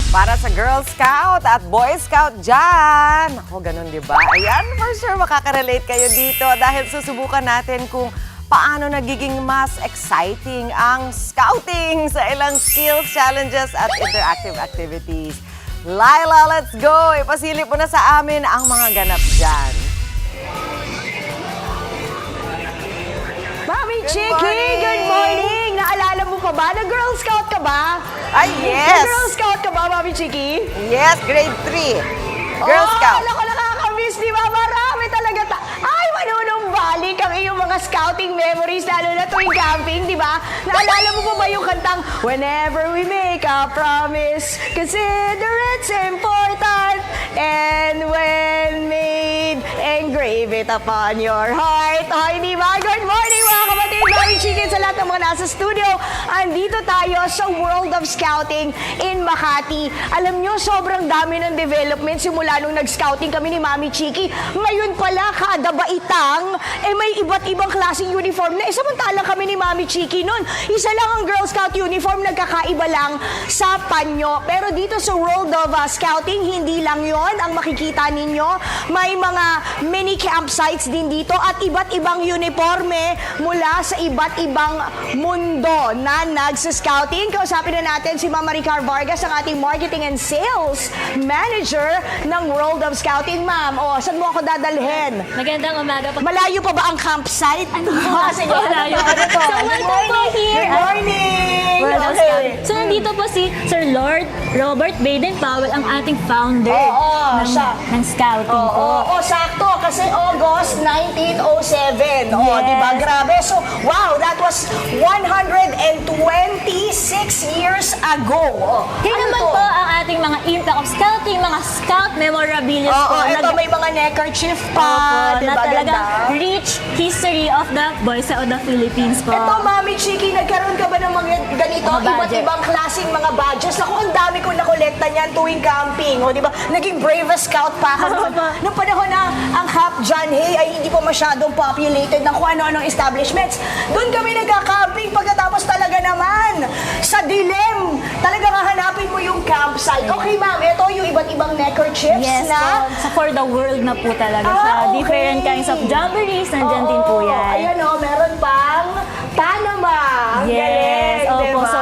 Para sa Girl Scout at Boy Scout dyan. Ako, ganun, di ba? Ayan, for sure makaka-relate kayo dito dahil susubukan natin kung paano nagiging mas exciting ang scouting sa ilang skills, challenges at interactive activities. Laila, let's go! Ipasilip mo na sa amin ang mga ganap dyan. Mami Chiki, morning! good morning! Naalala mo pa ba? Na-Girl Scout ka ba? Ay, yes! Na-Girl Scout ka ba, Mami Chiki? Yes, grade 3. Girl Scout. Alam ko, nakakamiss, di ba? Marami talaga Ay, manunumbalik ang iyong mga scouting memories, lalo na tuwing camping, di ba? Naalala mo pa ba yung kantang Whenever we make a promise, consider it's important, and when made, engrave it upon your heart. Ay, di ba? Good morning, mga kapatid! Mami Chicken sa lahat ng mga nasa studio. Andito tayo sa World of Scouting in Makati. Alam nyo, sobrang dami ng development simula nung nag-scouting kami ni Mami Chiki. Ngayon pala, kada baitang, may iba't ibang klaseng uniform na. Samantalang kami ni Mami Chiki nun, isa lang ang Girl Scout uniform, nagkakaiba lang sa panyo. Pero dito sa World of Scouting, hindi lang yon ang makikita ninyo. May mga mini campsites din dito at iba't ibang uniforme mula sa iba't ibang mundo na nagsa-scouting. Kausapin na natin si Ma'am Maricar Vargas, ang ating Marketing and Sales Manager ng World of Scouting. Ma'am, saan mo ako dadalhin? Magandang umaga po. Malayo pa ba ang campsite? Sige, Malayo. ano to? So, welcome po here. Good morning! World of Okay. Scouting. So, nandito po si Sir Lord Robert Baden-Powell, ang ating founder ng scouting po. Sakto. Kasi August 1907. Yes. Di ba? Grabe. So, wow, that was 126 years ago. Here naman po ang ating mga impact of scouting, mga scout memorabilia po. Ito may mga neckerchief pa. Opo, Di na ba? talagang Ganda. rich history of the Boy Scouts of the Philippines po. Ito, Mami Chiki, nagkaroon ka ba ng mga ganito? Mga Iba't badges. ibang klaseng mga badges. Ako, ang dami kong nakolekta niyan tuwing camping. Di ba? Naging bravest scout pa ako noon. Opo. Noong panahon na ang Hap John Hay ay hindi pa masyadong populated ng kung ano-anong establishments. Doon kami nagka-camping pagkatapos talaga naman sa dilim. Talaga hahanapin mo yung campsite. Okay, ma'am, ito yung iba't ibang neckerchiefs Yes na... po. Sa for the world na po talaga siya. Okay. Different kinds of jamborees, nandyan din po yan. Ayan meron pang Panama. Ang Yes, galing, opo. diba? So,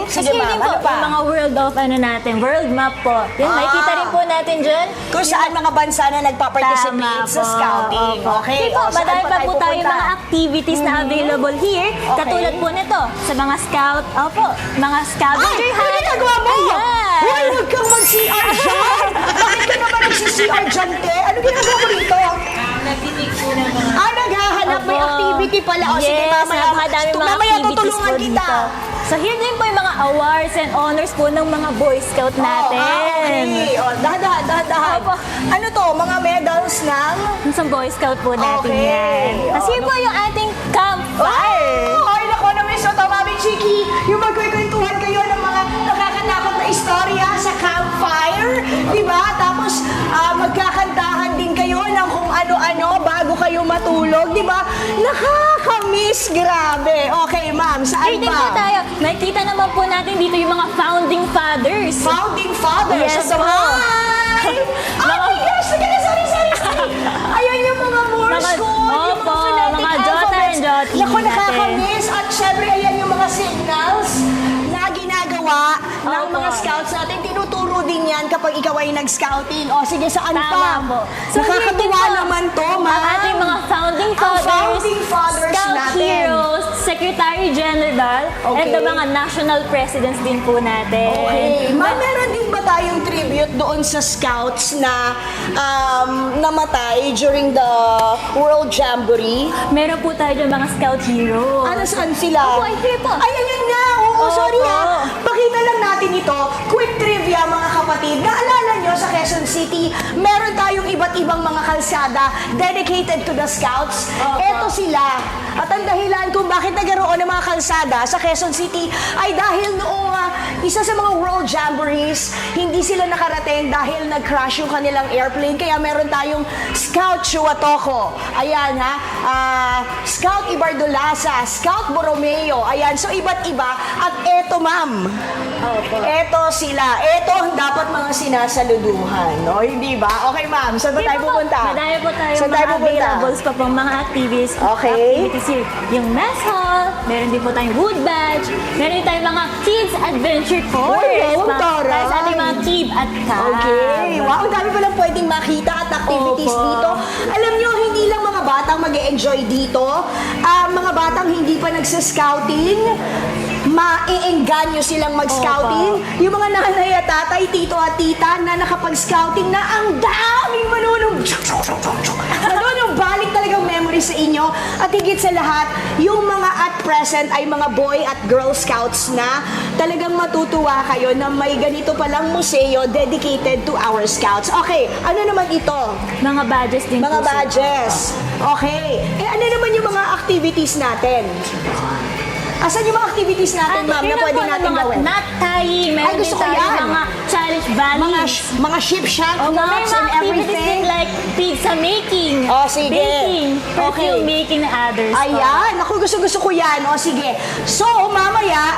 Sige, Kasi ma'am, din po, ano pa? yung mga world of world map po. Yun, makikita rin po natin dyan. Kung saan mga bansa na nagpa-participate Tama sa po. scouting. Opo. Okay, Di po, saan madami pa po tayo pupunta? mga activities na available here. Katulad po nito, sa mga scout, mga scavenger hunt. Ano ginagawa mo? Ayan. Hoy, huwag kang mag-CR dyan! Bakit ka naman nag-CR dyan, te? Ano ginagawa mo rito? Naghahanap. May Opo. activity pala. Sige, Yes, mamaya. napakadami mga Mamaya activities tutulungan po kita. dito. So here din po yung mga awards and honors po ng mga Boy Scout natin. Okay. Dahan-dahan. Opo. Ano to? Mga medals ng... Sa Boy Scout po natin Okay. yan. Kasi Oh, po yung ating campfire. Ay, nako na miss ito, Mami Chiki. Yung magkwekwentuhan kayo ng mga nakakatakot na istorya sa campfire. Di ba? Tapos, magkakantahan din kayo ng kung ano-ano bago kayo matulog. Di ba? Nakakamiss. Grabe. Okay, ma'am. Saan Here din po ba? tayo. Nakita naman po natin dito yung mga founding fathers. Founding Fathers. Yes, of the po. Hi! Mga- my gosh! Sorry. Ayan yung mga Morse Mga- code, yung Opo, mga phonetic mga jota alphabets. and joti Naku, natin. nakakamiss. At syempre, ayan yung mga signals na ginagawa ng Opo. mga scouts natin. Tinuturo din yan kapag ikaw ay nag-scouting. O, sige, saan pa? Tama po. So, Nakakatuwa here din po, naman to, ma'am. Ang ating mga founding Ang fathers, founding fathers Scout natin. heroes, Secretary General, and Okay. the mga national presidents din po natin. Okay. Ma'am, meron din ba tayong tribute doon sa scouts na namatay during the World Jamboree? Meron po tayo dyan mga scout heroes. Ano, saan sila? Opo, ay, here po. Ay, ayan nga. Oo, Opo. sorry ha. Pakita lang natin ito. Quick trivia, mga kapatid. Naalala nyo, sa Quezon City, meron tayong iba't ibang mga kalsada dedicated to the Scouts. Eto sila. At ang dahilan kung bakit nagkaroon ng mga kalsada sa Quezon City ay dahil noong isa sa mga World Jamborees, hindi sila nakarating dahil nag-crash yung kanilang airplane. Kaya meron tayong Scout Chuatoco. Ayan ha. Scout Ibardolasa, Scout Borromeo. Ayan. So iba't iba. At eto ma'am. Eto sila. Eto ang dapat mga sinasaluduhan. No? Hindi ba? Okay ma'am. Saan ba tayo pupunta? Madami po tayo Saan mga tayo pupunta? availables pa pong mga activities. Okay. Activities here. Yung mess hall, meron din po tayong wood badge, meron din tayong mga kids adventure course. wow, taray. Para sa ating mga kid at cab. Okay. Wow, ang dami palang pwedeng makita at activities Opo. dito. Alam nyo, hindi lang mga batang mag-e-enjoy dito. Mga batang hindi pa nagsascouting, ma-e-engganyo silang mag-scouting. Yung mga nanay at tatay, tito at tita na nakapag-scouting na ang daming balik talagang memory sa inyo. At higit sa lahat, yung mga at present ay mga boy at girl scouts na talagang matutuwa kayo na may ganito palang museo dedicated to our scouts. Okay, ano naman ito? Mga badges din Mga po, sir. badges. Okay. Ano naman yung mga activities natin? Asan yung mga activities natin, ma'am, na pwede natin gawin? Knot tying, meron Ay, din gusto ko tayo yan. mga challenge valleys. Mga ship shack May knots mga and activities everything. din like pizza making, Oh, sige. baking, Okay. perfume making na others. po. Ayan, ako gusto ko yan. O sige. So, mamaya,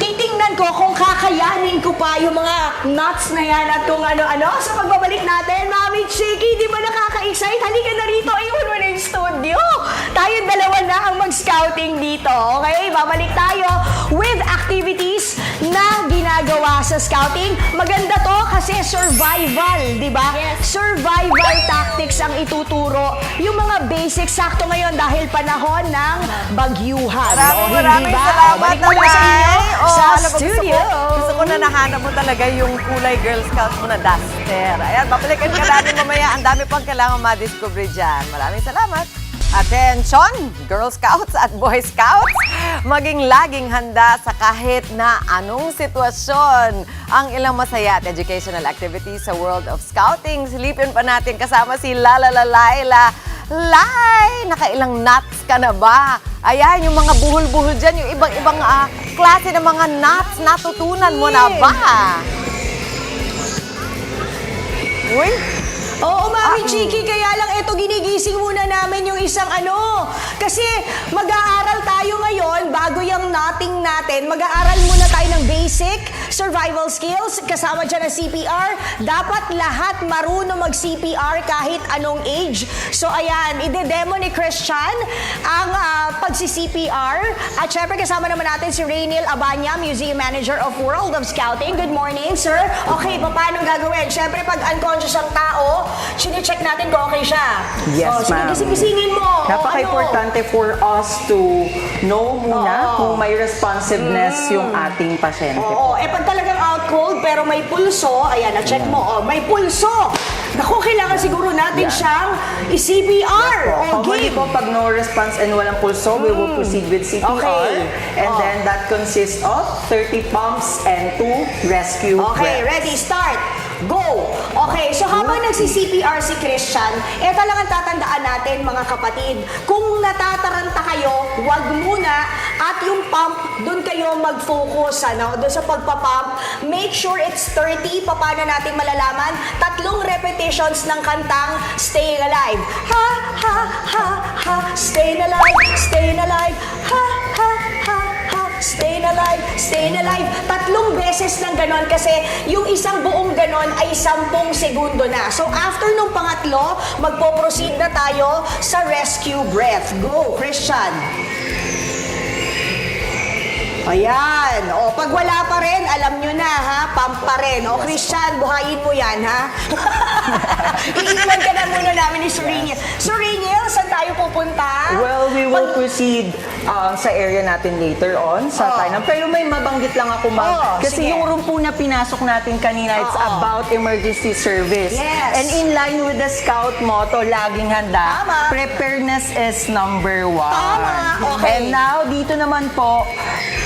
titingnan ko kung kakayanin ko pa yung mga nuts na yan at kung ano-ano. Sa pagbabalik natin, Mami Chiki, di ba nakaka-excite? Halika na rito, iwan mo na yung studio. Tayong dalawa na ang mag-scouting dito. Okay, babalik tayo with activities na ginagawa sa scouting. Maganda to kasi survival, di ba? Yes. Survival tactics ang ituturo. Yung mga basics, sakto ngayon dahil panahon ng bagyuhan. Maraming Hindi ba? salamat, Balik muna sa inyo sa alam mo, studio. Gusto ko na nahanap mo talaga yung kulay Girl Scouts mo na duster. Ayan, babalikan ka natin mamaya. Ang dami pang kailangan ma-discover dyan. Maraming salamat. Attention, Girl Scouts at Boy Scouts! Maging laging handa sa kahit na anong sitwasyon. Ang ilang masaya at educational activities sa World of Scouting. Silipin pa natin kasama si Lala Laila. Lai, nakailang nuts ka na ba? Ayan, yung mga buhol-buhol dyan, yung ibang-ibang klase ng mga nuts, natutunan mo na ba? Uy, Oo, Mami Chiki, kaya lang ito ginigising muna namin yung isang Kasi mag-aaral tayo ngayon, bago yung nating natin, mag-aaral muna tayo ng basic survival skills, kasama dyan ang CPR. Dapat lahat marunong mag-CPR kahit anong age. So ayan, ide-demo ni Christian ang pagsi-CPR. At syempre kasama naman natin si Rainiel Abanya, Museum Manager of World of Scouting. Good morning, sir. Okay, paano gagawin? Syempre pag unconscious ang tao, sine-check natin kung okay siya. Yes, sige, ma'am. gising-gisingin mo. Napaka-importante for us to know muna kung may responsiveness yung ating pasyente. Oo, pag talagang out cold pero may pulso, ayan, na-check mo, may pulso. Naku, kailangan siguro natin siyang i-CPR. Pag-huli po, pag no response and walang pulso, we will proceed with CPR. Okay. And then that consists of 30 pumps and 2 rescue Okay, breaths. ready, start. Go! Okay, so habang nagsi-CPR si Christian, eto lang ang tatandaan natin mga kapatid. Kung natataranta kayo, wag muna at yung pump, doon kayo mag-focus, doon sa pagpapump. Make sure it's 30. Paano natin malalaman? 3 repetitions ng kantang Staying Alive. Ha, ha, ha, ha, staying alive, staying alive. Ha, ha, ha, ha, staying alive, staying alive. 3 beses ng ganon kasi yung isang buong ganon ay 10 segundo na. So after nung pangatlo, magpo-proceed na tayo sa rescue breath. Go, Christian. Ayan. O, pag wala pa rin, alam nyo na, ha? Pump pa rin. O, Christian, buhayin mo yan, ha? Iiwan ka na muna namin ni Sereniel. Sereniel, saan tayo pupunta? Well, we will proceed sa area natin later on sa Thailand. Pero may mabanggit lang ako, ma'am. Kasi sige. yung room po na pinasok natin kanina, it's about emergency service. Yes. And in line with the Scout motto, laging handa, Tama. preparedness is number 1. Tama. Okay. And now, dito naman po,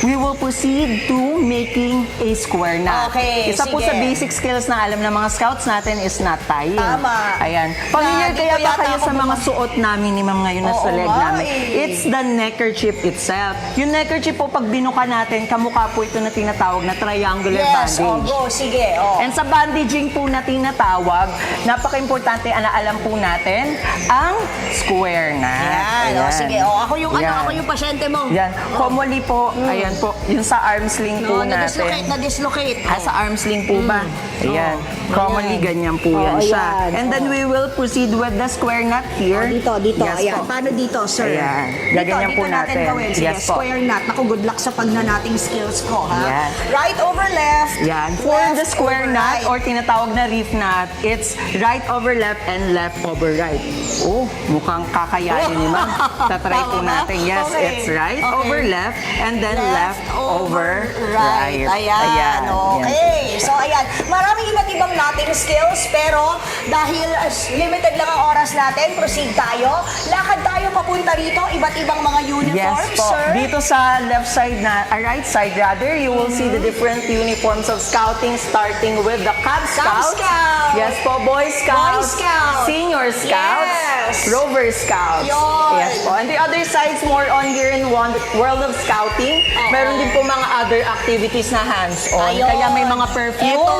we will proceed to making a square knot. Okay, Isa po sige. sa basic skills na alam ng mga scouts natin is knot tying. Tama. Ayan. Familiar Dito kaya ba yata kayo ako sa mga suot namin ni Ma'am ngayon na sa Oo leg nga namin? eh. It's the neckerchief itself. Yung neckerchief po, pag binuka natin, kamukha po ito na tinatawag na triangular Yes, bandage. go, sige. And sa bandaging po na tinatawag, napaka-importante na alam po natin ang square knot. Yan, sige. Ako yung Yan. ako yung pasyente mo. Yan. Commonly po, ayan po, yung sa arm sling po natin. Na-dislocate. Sa arm sling po ba? Ayan. Commonly, ganyan po yan siya. ayan. And then we will proceed with the square knot here. Dito. Yes Ayan. po. Paano dito, sir? Ayan. Gaganyan po natin. Gawin. Sige, Yes po. square knot. Naku, good luck sa pagnanating skills ko, ha? Yan. Right over left. Yan. For left the square over knot right. or tinatawag na reef knot, it's right over left and left over right. Oh, mukhang kakayanin ni Ma'am. Tatry po Tama ba? natin. Yes, Okay. it's right Okay. over left and then left over right. Ayan. Okay. So, ayan. Maraming iba't ibang knotting skills, pero dahil limited lang ang oras natin, proceed tayo. Lakad tayo papunta rito, iba't ibang mga Yes uniforms, po. sir. Dito sa left side right side rather, you will see the different uniforms of scouting starting with the Cub Scouts. Scouts. Yes po, Boy Scouts. Boy Scouts. Senior Scouts. Yes. Rover Scouts. Yun. Yes po. And the other side's more on here in World of Scouting. Meron din po mga other activities na hands-on. Ayun. Kaya may mga perfume, Eto.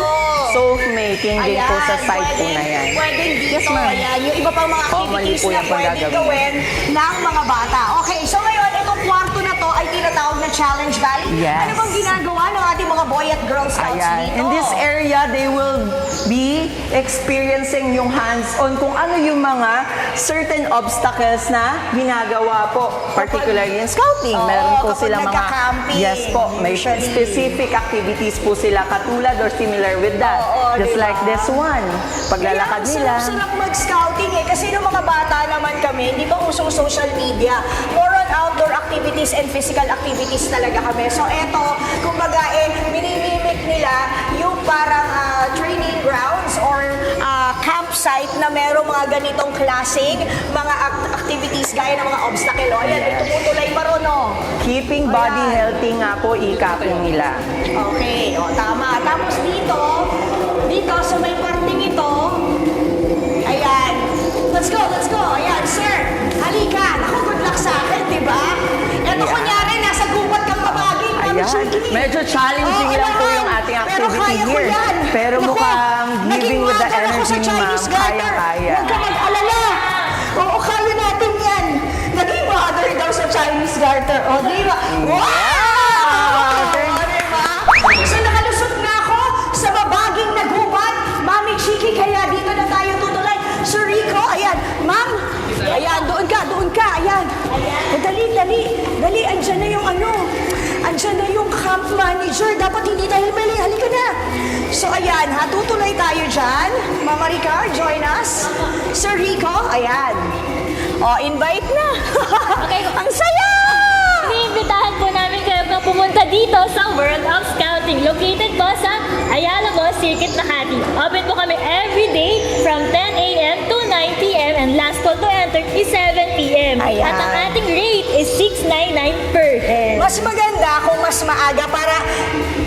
soap making din po sa side po na yan. Pwede dito. Yes, ma'am. Ayan, yung iba pang mga Oh, mali activities po na yan pang pwede gagawin. gawin ng mga bata. Okay, so ngayon, itong kwarto na to ay tinatawag na Challenge Valley. Yes. Ano bang ginagawa ng ating mga boy at girl scouts Ayan. dito? In this area, they will be experiencing yung hands-on kung ano yung mga certain obstacles na ginagawa po, particularly in scouting. Oo, Meron po kapag sila mga, nagka-camping, yes po, may usually. specific activities po sila katulad or similar with that. Oo, Just diba? like this one. Paglalakad Kaya, nila. sarap mag-scouting eh. Kasi nung mga bata naman kami, hindi pa usong social media. More on outdoor activities and physical activities talaga kami. So eto, kumbaga minimimik nila yung parang training grounds or campsite na merong mga ganitong klaseng mga activities gaya ng mga obstacle. O, ayan, may tumutulay pa ron, oh. Keeping body Ayan. healthy nga po, ika po nila. Okay, o tama. Tapos dito sa may parting ito, ayan. Let's go. Ayan, sir. Halika. Naku, good luck sa akin, di ba? Eto, Yeah. kunyari, nasa gubat kang babaging. Ayan. Medyo challenging lang po yung ating Pero activity kaya ko here. yan. Pero Naku, mukhang naging giving with the magal ako energy sa ni Chinese Ma'am. garter. Kaya. Huwag ka mag-alala. Oo, kaya natin yan. Naging mother daw sa Chinese garter. O, di ba? Wow! Thank O, di ba? So, nakalusot na ako sa babaging nagubat. Mami Chiki, kaya dito na tayo tutulay. Sir Rico, ayan. Ma'am, ayan, doon ka, ayan. O, dali, andyan na yung andyan na yung camp manager. Dapat hindi tayo mali, halika na. So, ayan, tutulay tayo dyan. Mama Rica, join us. Sir Rico, ayan. O, invite na. Okay. Ang saya! Iniimbitahan po namin kayo na pumunta dito sa World of Scouting. Located po sa Ayala Mall, Circuit Makati. Open po kami every day from 10 a.m. to 9 p.m. and last call to enter is 7 p.m. Ayan. At ang ating rate is $6.99 per head. Mas maganda kung mas maaga para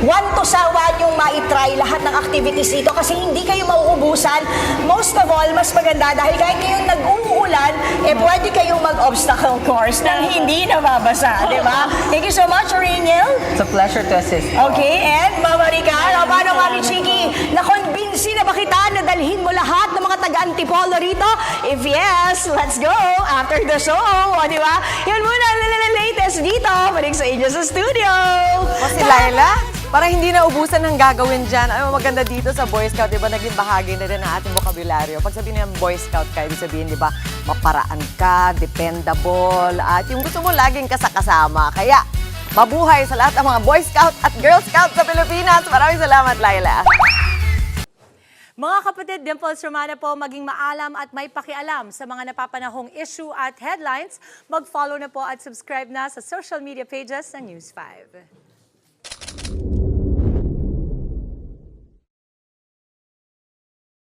one to sawa yung maitry lahat ng activities dito kasi hindi kayo mauubusan. Most of all, mas maganda dahil kahit ngayong nag-uulan, pwede kayong mag-obstacle course nang hindi nababasa, di ba? Thank you so much, Reniel. It's a pleasure to assist. Okay, and Mama Rica, paano Mami Chiki? Nakonbinsi na ba kita na dalhin mo lahat ng mga taga-Antipolo rito? If yes, let's go after the show. O, di ba? Yan muna ang latest dito. Balik sa inyo sa studio. O si Laila, para hindi na ubusan ng gagawin dyan, ay maganda dito sa Boy Scout, di ba, naging bahagi na rin ng ating bokabularyo. Pag sabihin ng Boy Scout ka, ibig sabihin, di ba, maparaan ka, dependable, at yung gusto mo laging kasama. Kaya, mabuhay sa lahat ng mga Boy Scout at Girl Scout sa Pilipinas. Maraming salamat, Laila. Mga kapatid, Dimples Romana po, maging maalam at may pakialam sa mga napapanahong issue at headlines. Mag-follow na po at subscribe na sa social media pages ng News 5.